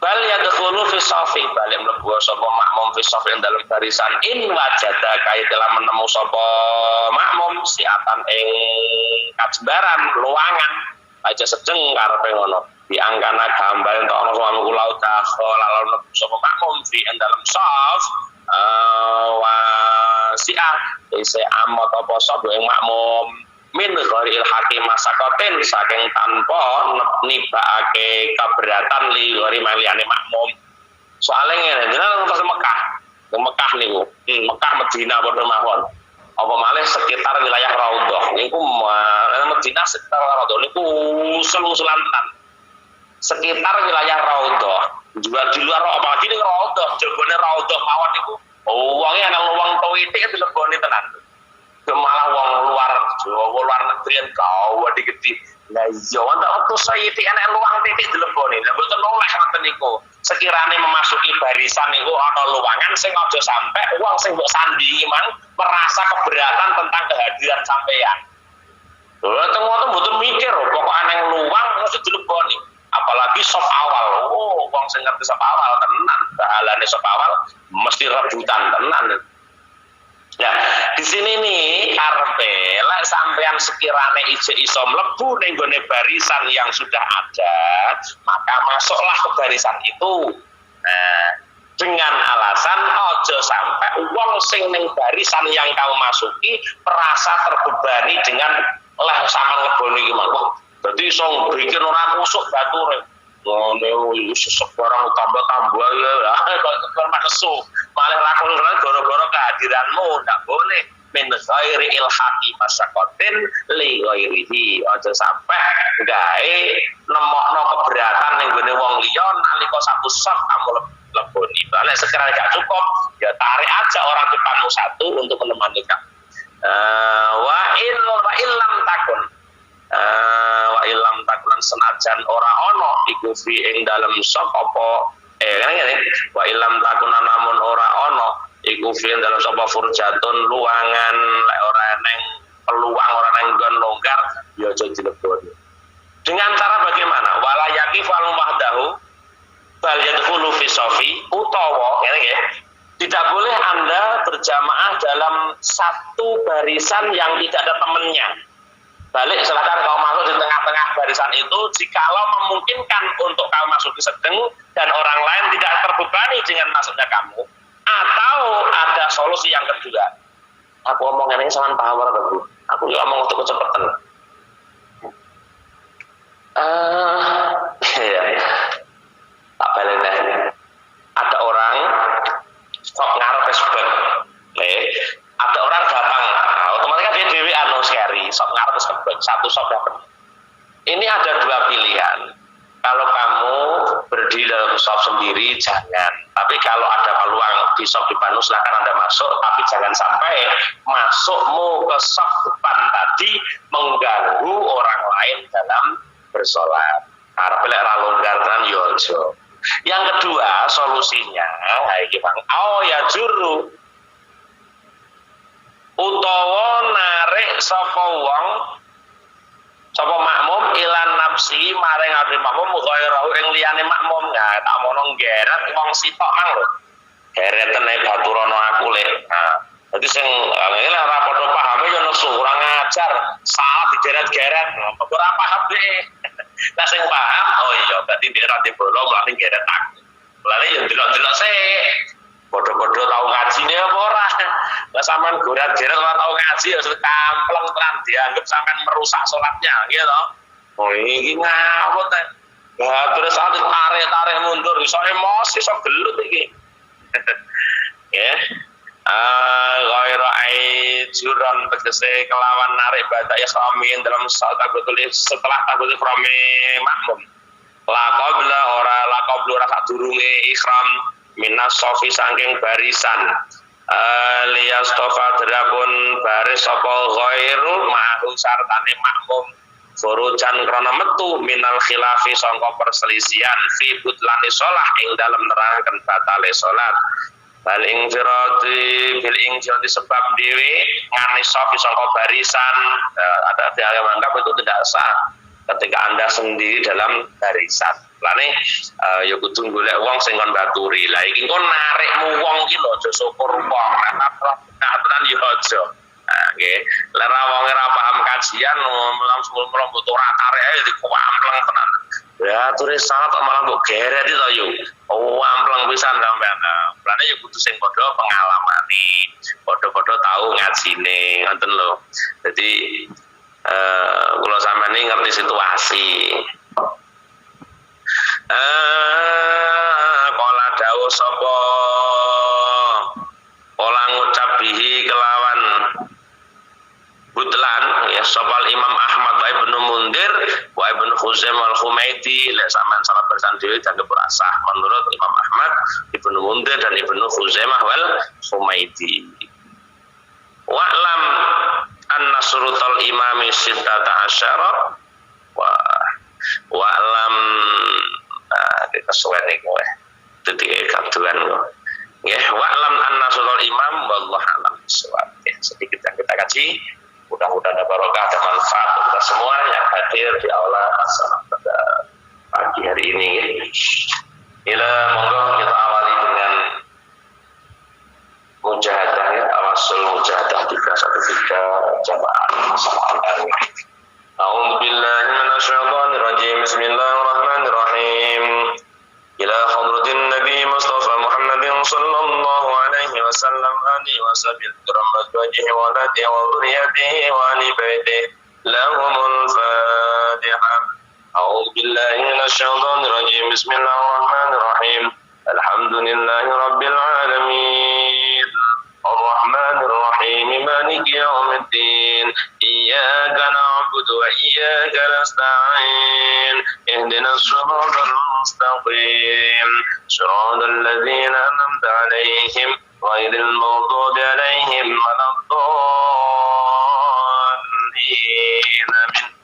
[SPEAKER 1] Bal yadkhulu fi shafi balik mlebu sapa makmum fi shafi dalam barisan in wajada kaya telah menemu sapa makmum siatan ing kajembaran luangan aja sedeng karepe ngono diangkana gambar entuk ana suami kula dakhol lalu mlebu sapa makmum fi dalam shaf wa si'ah ise amot apa sapa ing makmum min ghairil hakim masakoten saking tanpa nibake keberatan li ghairi maliyane makmum. Soale ngene, jenengan ngertos Mekah niku. Mekah Madinah padha mawon. Apa malih sekitar wilayah Raudhah niku Madinah sekitar Raudhah niku usul-usulan tenan. Sekitar wilayah Raudhah. Juga di luar apa iki Raudhah, jebone Raudhah mawon niku wonge ana wong tuwitik dileboni tenan. Malah wong luar Jawa luar negeri kan kau digeti. Lah iya wonten waktu saya iki enek luang titik dileboni. Lah mboten oleh ngoten niku. Sekiranya memasuki barisan niku ana luangan sing aja sampai wong sing mbok sandingi mang merasa keberatan tentang kehadiran sampeyan. Lha ngoten mboten mikir pokok ana luang mesti dileboni. Apalagi sop awal. Oh, wong sing ngerti sop awal tenan. Bahalane sop awal mesti rebutan tenan. Ya, di sini nih karepe lek sampean sekirane iso mlebu ning gone barisan yang sudah ada, maka masuklah ke barisan itu. Nah, dengan alasan ojo sampai wong sing ning barisan yang kamu masuki merasa terbebani dengan leh sama ngeboni iki mah. Dadi iso bikin ora kusuk bature. Ngono iso sebarang tambah-tambah ya kok maksud malah lakon gara-gara kehadiranmu ndak boleh min ghairi ilhaqi masyaqqatin li ghairihi aja sampai gawe nemokno keberatan ning gone wong liya nalika satu sop kamu leboni. Nek sekiranya gak cukup ya tarik aja orang depanmu satu untuk menemani kamu. Wa illam takun wa illam takulan senajan ora ono iku fi ing dalem sop apa ngene wa illam takuna namun ora ono iku fi ing dalem sop furjatun luangan lek ora neng peluang ora neng nggon longgar ya aja dileboni. Dengan cara bagaimana? Wala yaqifal wahdahu bal yadkhulu fi safi utawa ngene nggih. Tidak boleh Anda berjamaah dalam satu barisan yang tidak ada temannya. Balik silakan kau masuk di tengah-tengah barisan itu jikalau memungkinkan untuk kau masuk di sedeng dan orang lain tidak terbebani dengan masuknya kamu, atau ada solusi yang kedua. Aku ngomong ini sangat power aku. Aku juga ngomong untuk kecepatan. Tak balik deh. Ada orang sok ngarep Facebook. Ada orang datang, otomatis dia dewi scary, sok ngarep satu sok dapat. Ini ada dua pilihan. Kalau kamu berdiri dalam shop sendiri jangan. Tapi kalau ada peluang di shop depan silakan Anda masuk, tapi jangan sampai masukmu ke shop depan tadi mengganggu orang lain dalam bersolat. Arep lek ra longgar tenan yo aja. Yang kedua solusinya, iki Bang, ya juru utawa narik sapa wong sapa makmum ilan nafsi maring ati makmum ghairahu ing liyane makmum. Nah tak mono nggeret wong sitok mang lho geretene baturana aku lek Jadi sing ngene ora padha pahame yo nesu kurang ajar, salah digeret-geret, ora paham deh. Lah sing paham, oh iya berarti dia ra dibolong lan geret aku. Lane yo delok-delok sik. Padha-padha tau ngajine apa ora? Lah sampean goret-geret ora tau ngaji ya kampleng tenan dianggap sampean merusak salatnya, nggih to? Oh iki ngawut ta. Lah terus ati tarik-tarik mundur iso emosi iso gelut iki. Ya. Ghaira aijuran tegese kelawan narik badak ikhramin dalam setelah takbir ihrami makmum. La qabla ora la qablu ora sadurunge ihram minas sofi saking barisan. Liyastofa drapun baris sapa ghairu ma'hu sartane makmum furujan krana metu minal khilafi sangka perselisihan fi butlani shalah ing dalem nerangaken batale salat. Bal infiradi bil infiradi sebab dewe ngani sofi sangka barisan ada yang menganggap itu tidak sah ketika Anda sendiri dalam barisan. Lane ya kudu golek wong sing kon baturi. Lah iki kon narikmu wong iki lho aja syukur wong. Aturan ya aja. Nggih. Lah ra wong ora paham kajian langsung mlumpuh ora tarik ae dikwampleng tenan. Ya turis salat kok malah mbok geret itu yo. Ampleng pisan sampean. Lane ya kudu sing padha pengalamane. Padha-padha tahu ngajine ngoten lho. Jadi kula sampeyan iki ngerti situasi. Kala dawuh sapa kala ngucap bihi kelawan butlan ya sapa Imam Ahmad wa Ibnu Mundir wa Ibnu Khuzaimah al-Humaidi lek sampean salah bersan dhewe dianggap ora sah menurut Imam Ahmad, Ibnu Mundir dan Ibnu Khuzaimah wal Humaidi. Wa'lam anna surutal imami sittata asyara wa'lam kesuwen iku dadi kaduan kok. Nggih, wa'lam anna surutal imam wallahu a'lam bissawab. Sedikit yang kita kaji, mudah-mudahan ada barokah dan manfaat untuk kita semua yang hadir di aula Hasanah pada pagi hari ini. Ila monggo kita awali dengan mujahadah ya, tawasul mujahadah 313 jamaah masalah antaranya. A'udzu billahi minasyaitonir rajim. Bismillahirrahmanirrahim. Ila hadratin Nabi Mustafa Muhammadin sallallahu alaihi wasallam alihi wasallam rahmat wajhi wa lati wa dhurriyyatihi wa ali baitihi lahumul Fatihah. A'udzu billahi minasyaitonir rajim. Bismillahirrahmanirrahim. Alhamdulillahi rabbil alamin. Ar-Rahmanir Rahim. Maliki yaumiddin. Iyyaka na'budu wa iyyaka nasta'in. Ihdinas siratal mustaqim. Siratal ladzina an'amta 'alaihim ghairil maghdubi 'alaihim waladdallin. Amin.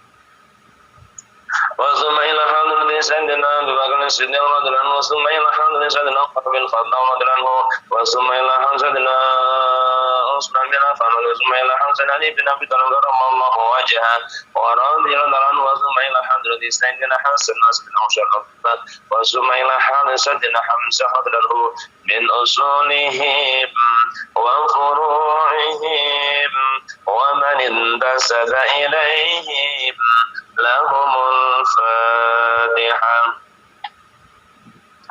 [SPEAKER 1] وثم إلى حضرة سيدنا أبي بكر الصديق رضي الله عنه وثم إلى حضرة سيدنا عمر بن الخطاب رضي الله عنه وثم إلى حضرة سيدنا عثمان بن عفان وثم إلى حضرة علي بن أبي طالب كرم الله وجهه ورضي الله عنه وثم إلى حضرة سيدنا حسن بن عشر وثم إلى حضرة سيدنا حمزة رضي الله من أصولهم وفروعهم ومن انتسب إليهم لهم الفاتحة.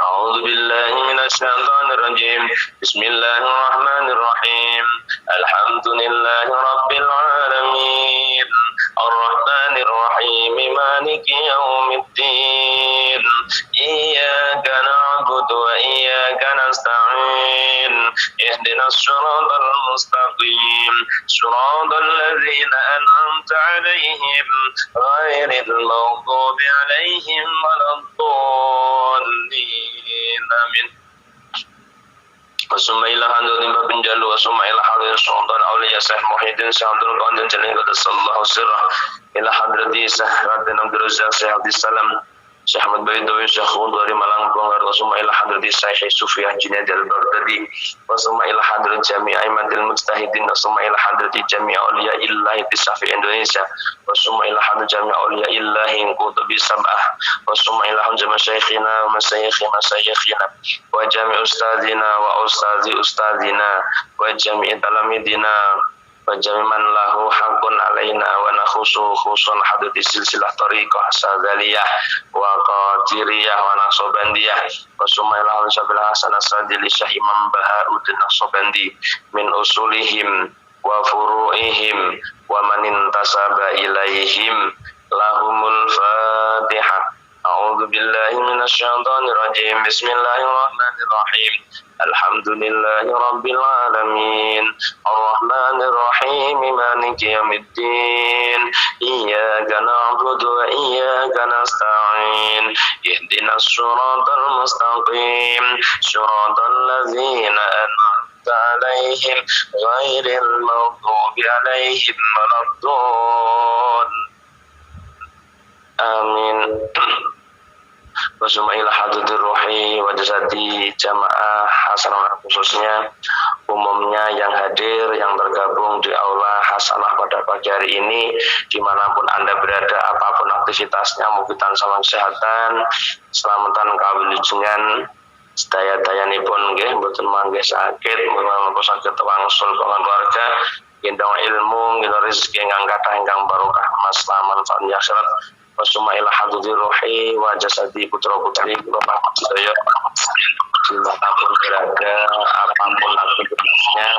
[SPEAKER 1] أعوذ بالله من الشيطان الرجيم. بسم الله الرحمن الرحيم. الحمد لله رب العالمين الرحمن الرحيم مالك يوم الدين إياك نعبد وإياك نستعين اهدنا الصراط المستقيم صراط الذين أنعمت عليهم غير المغضوب عليهم ولا الضالين. آمين. Wasuma ila handu timba penjalu wasuma ila hadir sultan awliya Syekh Muhyiddin Syahadul Qadir Jalil Qaddasallahu sirrah ila hadrati Syekh Raden Abdul Razak Syekh Abdus Salam Syekh Ahmad Baidowi Syekh dari Malang Bonggar wasuma ila hadrati Syekh Sufiyah Junaid al-Baghdadi wasuma ila hadrati jami' aimatil mujtahidin wasuma ila hadrati jami' auliya illahi bisafi Indonesia wasuma ila hadrati jami' auliya illahi qutubi sab'ah wasuma ila hadrati masyayikhina wa masyayikhina wa jami' ustadzina wa ustadzina wa jami' talamidina wa jami' man lahu haqqun alaina wa nakhusu khusun hadrati silsilah tariqah sadzaliyah wa qadiriyah wa nasobandiyah wa sumailah al-syabil hasan as-sadili syah imam Bahauddin Naqsyabandi min usulihim wa furu'ihim wa man intasaba ilaihim lahumul fatihah. A'udzu billahi minasyaitonir rajim. Bismillahirrahmanirrahim. Alhamdulillahi rabbil alamin. Arrahmanir rahim. Maliki yaumiddin. Iyyaka na'budu wa iyyaka nasta'in. Ihdinas siratal mustaqim. Siratal ladzina an'amta 'alaihim ghairil maghdubi 'alaihim waladdallin. Amin. Wasuma ila hadratir ruhi wa jasadi jamaah hasanah khususnya umumnya yang hadir yang tergabung di aula hasanah pada pagi hari ini dimanapun Anda berada apapun aktivitasnya mugitan salam kesehatan selamatan kawilujengan sedaya-dayanipun nggih mboten mangke sakit muga-muga saged wangsul keluarga gendong ilmu gendong rezeki ingkang kathah ingkang barokah maslaman fa akhirat. Wasuma ila hadratir ruhi wa jasadi putra-putri kula sedaya dimanapun berada apapun aktivitasnya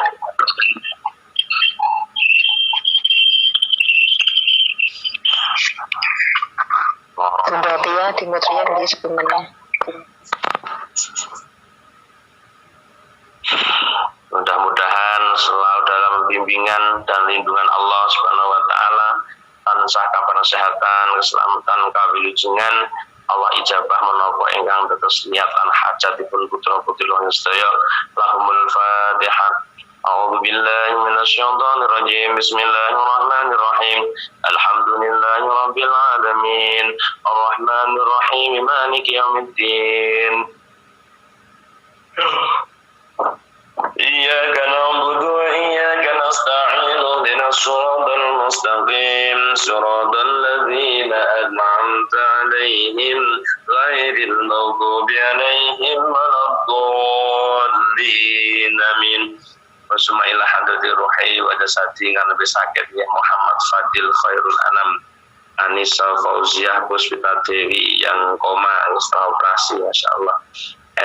[SPEAKER 3] Sembatiya Dimitrian di sebenarnya.
[SPEAKER 1] Mudah-mudahan selalu dalam bimbingan dan lindungan Allah Subhanahu wa taala tansah kabar kesehatan, keselamatan, kawilujengan Allah ijabah menapa ingkang dados niatan hajatipun putra-putri kula sedaya. Lahumul Fatihah. A'udzu billahi minasyaitonir rajim. Bismillahirrahmanirrahim. Alhamdulillahi rabbil alamin. Arrahmanir rahim. Maliki yaumiddin. Iyyaka na'budu wa iyyaka nasta'in. Ihdinas siratal mustaqim. Siratal ladzina an'amta 'alaihim ghairil maghdubi 'alaihim waladdallin. Amin. Wasuma ila hadratir ruhi wa jasadi kan lebih sakit ya Muhammad Fadil Khairul Anam Anissa Fauziah Puspita Dewi yang koma setelah operasi masyaallah.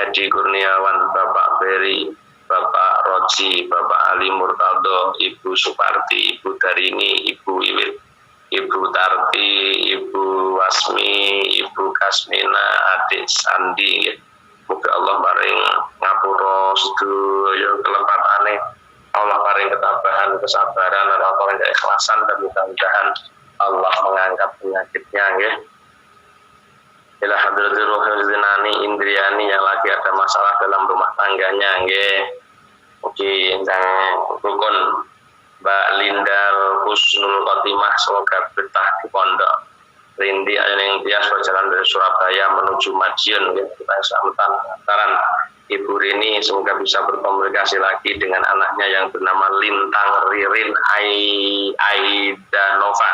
[SPEAKER 1] Edi Kurniawan, Bapak Beri, Bapak Roji, Bapak Ali Murtado, Ibu Suparti, Ibu Darini, Ibu Iwit, Ibu Tarti, Ibu Wasmi, Ibu Kasmina, Adik Sandi. Moga Allah paring ngapura sedaya kelepatane. Allah paring ketabahan, kesabaran, dan paring keikhlasan dan mudah-mudahan Allah mengangkat penyakitnya nggih. Ila hadratir ruhil zinani Indriani yang lagi ada masalah dalam rumah tangganya nggih. Mugi ingkang rukun Mbak Lindal Husnul Khotimah semoga betah di pondok. Rindi Ayuning Tias berjalan dari Surabaya menuju Madiun nggih. Kita selamatkan antaran Ibu Rini semoga bisa berkomunikasi lagi dengan anaknya yang bernama Lintang Ririn Aida Nova.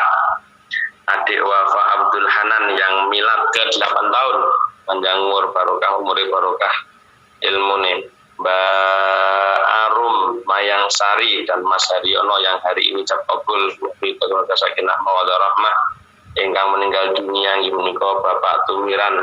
[SPEAKER 1] Adik Wafa Abdul Hanan yang milad ke 8 tahun. Panjang umur barokah barokah ilmu nih. Mbak Arum Mayang Sari dan Mas Haryono yang hari ini cap kabul mugi keluarga sakinah mawaddah rahmah. Ingkang meninggal dunia inggih menika Bapak Tumiran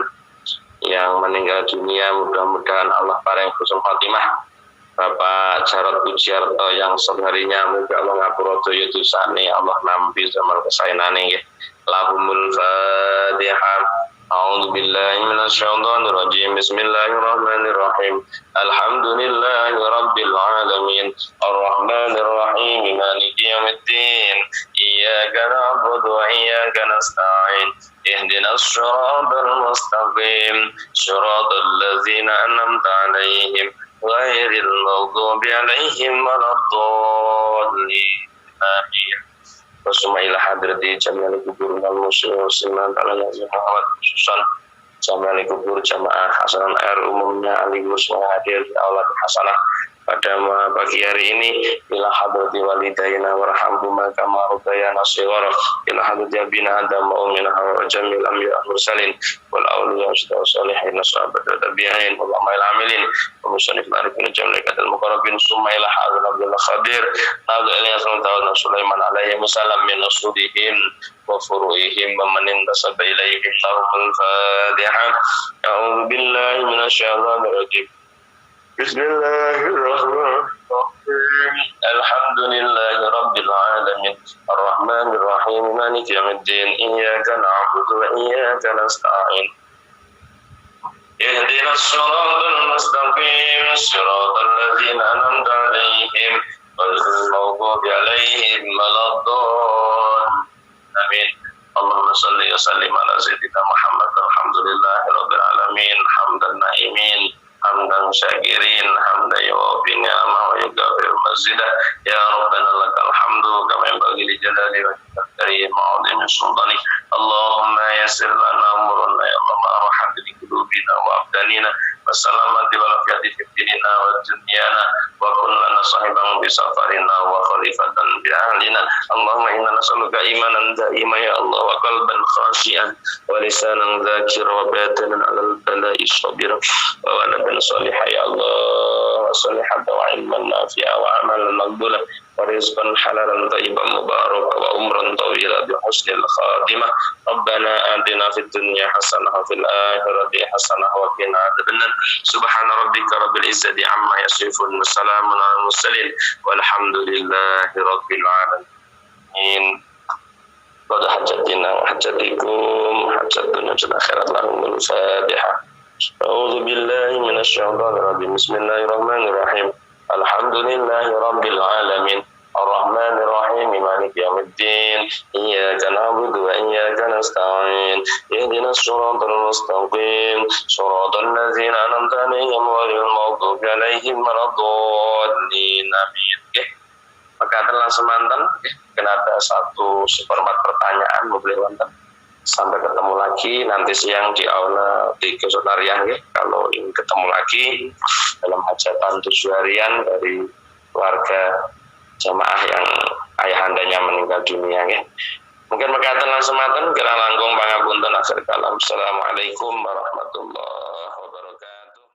[SPEAKER 1] yang meninggal dunia mudah-mudahan Allah paring husnul khotimah. Bapak Jarod Pujiarto yang seharinya muga Allah ngapura daya dosane Allah nampi zaman kesaenane nggih. Lahumul Fatihah. A'udzu billahi minasyaitonir rajim. Bismillahirrahmanirrahim. Alhamdulillahi rabbil alamin. Arrahmanir rahim. Maliki yaumiddin. Iyyaka na'budu wa iyyaka nasta'in. Ihdinas siratal mustaqim. Siratal ladzina an'amta 'alaihim ghairil maghdubi 'alaihim waladdallin. Amin. Wasuma ila hadrati jami'al kubur wal muslimin kalanya Muhammad khususan jamaah kubur jamaah hasanah air umumnya aligus yang hadir di aula hasanah pada pagi hari ini ila hadrati walidayna warhamhuma kama rabbayana shighara ila hadrati abina adam wa ummina wa jamil anbiya mursalin wal awliya wa salihin sahabat tabi'in wa ulama amilin wa musannif arifin jamaikat al muqarrabin summa ila hadrati abdul khadir nabi ilyas wa sulaiman alaihi wasallam min usudihim wa furu'ihim wa man intasaba ilaihim lahumul fatihah a'udzu billahi minasyaitonir rajim. Bismillahirrahmanirrahim. Alhamdulillahi rabbil alamin. Arrahmanir rahim. Maliki yaumiddin. Iyyaka na'budu wa iyyaka nasta'in. Ihdinas siratal mustaqim. Siratal ladzina an'amta 'alaihim ghairil maghdubi 'alaihim waladdallin. Amin. Allahumma shalli wa sallim ala sayyidina Muhammad. Alhamdulillahi rabbil alamin. Hamdan na'imin. Hamdan syakirin, hamdan yuwafi ni'amah wa yughafir mazidah. Ya Rabbana lakal hamdu kama yanbaghi li jalali wajhika karim wa 'azimi sultanik. Allahumma yassir lana umurana ya Allah ma'arham bi qulubina wa abdanina wassalamati wal afiyati fi dinina wa dunyana wa kun lana sahiban bi safarina wa khalifatan bi ahlina. Allahumma inna nas'aluka imanan da'ima ya Allah wa qalban khashi'an wa lisanan dzakira wa batinan 'alal bala'i sabira wa nabiyan salihah ya Allah wa salihatan wa ilman nafi'a wa amalan maqbulan wa rizqan halalan thayyiban mubarakan wa umran tawilan bi husnil khatimah. Rabbana atina fid dunya hasanah wa fil akhirati hasanah wa qina adzabannar. Subhana rabbika rabbil izzati amma yasifun wa salamun alal mursalin walhamdulillahi rabbil alamin. Qad hajatina wa hajatikum hajat dunya wal akhirat lahumul fatihah. A'udzu billahi minasyaitonir rajim. Bismillahirrahmanirrahim. Alhamdulillahi rabbil alamin. Ar-Rahmanir Rahim. Maliki yaumiddin. Iyyaka na'budu wa iyyaka nasta'in. Ihdinas siratal mustaqim. Siratal ladzina an'amta 'alaihim ghairil maghdubi 'alaihim waladdallin. Amin. Nggih. Mekaten langsung manten nggih. Kenapa satu seperempat pertanyaan boleh wonten. Sampai ketemu lagi nanti siang di aula di Kesultarian ya. Kalau ingin ketemu lagi dalam hajatan 7 harian dari warga jamaah yang ayahandanya meninggal dunia ya. Mungkin mekaten langsung maten kira langkung pangapunten akhir kalam. Assalamualaikum warahmatullahi wabarakatuh.